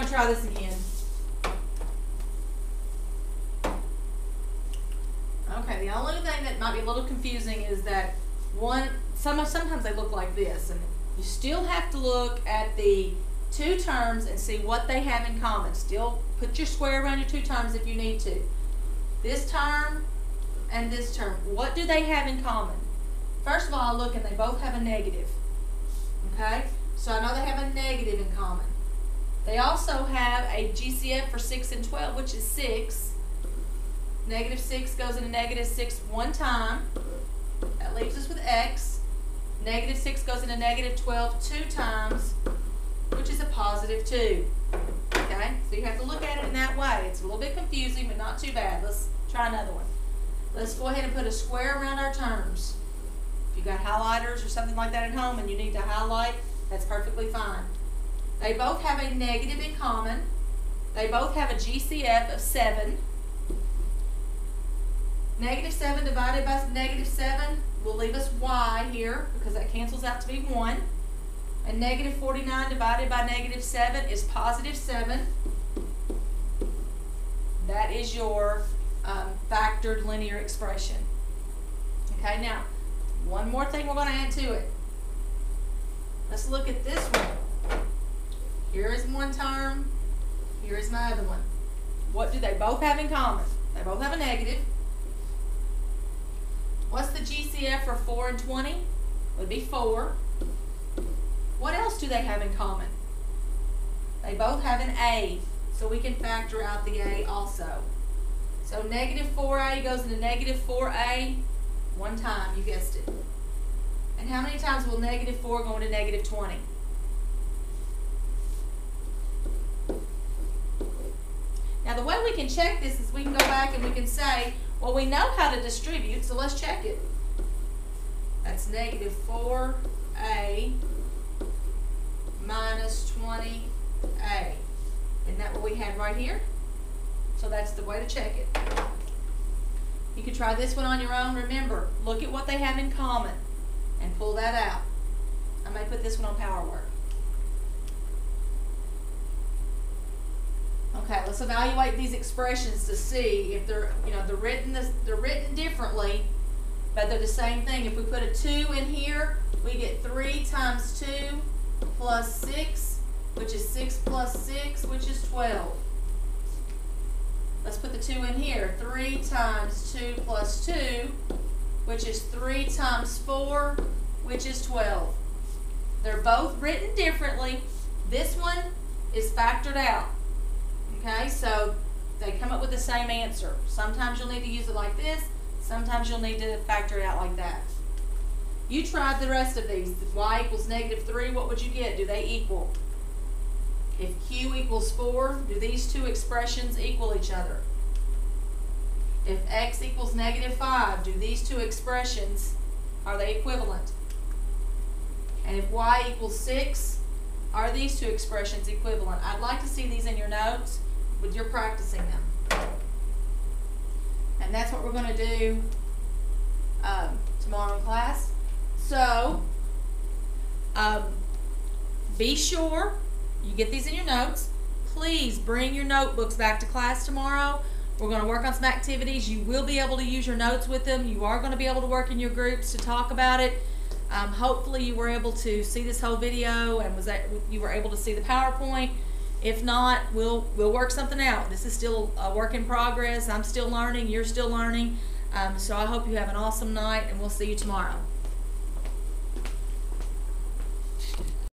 going to try this again. Okay, the only thing that might be a little confusing is that sometimes they look like this, and you still have to look at the two terms and see what they have in common. Still put your square around your two terms if you need to. This term and this term, what do they have in common? First of all, I look and they both have a negative. Okay, so I know they have a negative in common. They also have a GCF for 6 and 12, which is 6. Negative 6 goes into negative 6 one time. That leaves us with x. Negative 6 goes into negative 12 two times, which is a positive 2. Okay, so you have to look at it in that way. It's a little bit confusing, but not too bad. Let's try another one. Let's go ahead and put a square around our terms. If you got highlighters or something like that at home and you need to highlight, that's perfectly fine. They both have a negative in common. They both have a GCF of 7. Negative 7 divided by negative 7 will leave us y here because that cancels out to be 1. And negative 49 divided by negative 7 is positive 7. That is your factored linear expression. Okay, now, one more thing we're going to add to it. Let's look at this one. Here is one term. Here is my other one. What do they both have in common? They both have a negative. What's the GCF for 4 and 20? Would be 4. What else do they have in common? They both have an A, so we can factor out the A also. So negative 4A goes into negative 4A one time, you guessed it. And how many times will negative 4 go into negative 20? Now the way we can check this is we can go back and we can say, well, we know how to distribute, so let's check it. That's negative 4A minus 20A. Isn't that what we had right here? So that's the way to check it. You can try this one on your own. Remember, look at what they have in common and pull that out. I may put this one on PowerWork. Okay, let's evaluate these expressions to see if they're written differently, but they're the same thing. If we put a 2 in here, we get 3 times 2 plus 6, which is 6 plus 6, which is 12. Let's put the 2 in here. 3 times 2 plus 2, which is 3 times 4, which is 12. They're both written differently. This one is factored out. Okay, so they come up with the same answer. Sometimes you'll need to use it like this. Sometimes you'll need to factor it out like that. You tried the rest of these. If y equals negative 3, what would you get? Do they equal? If q equals 4, do these two expressions equal each other? If x equals negative 5, do these two expressions, are they equivalent? And if y equals 6, are these two expressions equivalent? I'd like to see these in your notes with your practicing them. And that's what we're going to do tomorrow in class. So, be sure you get these in your notes. Please bring your notebooks back to class tomorrow. We're going to work on some activities. You will be able to use your notes with them. You are going to be able to work in your groups to talk about it. Hopefully you were able to see this whole video and you were able to see the PowerPoint. If not, we'll work something out. This is still a work in progress. I'm still learning. You're still learning. So I hope you have an awesome night, and we'll see you tomorrow.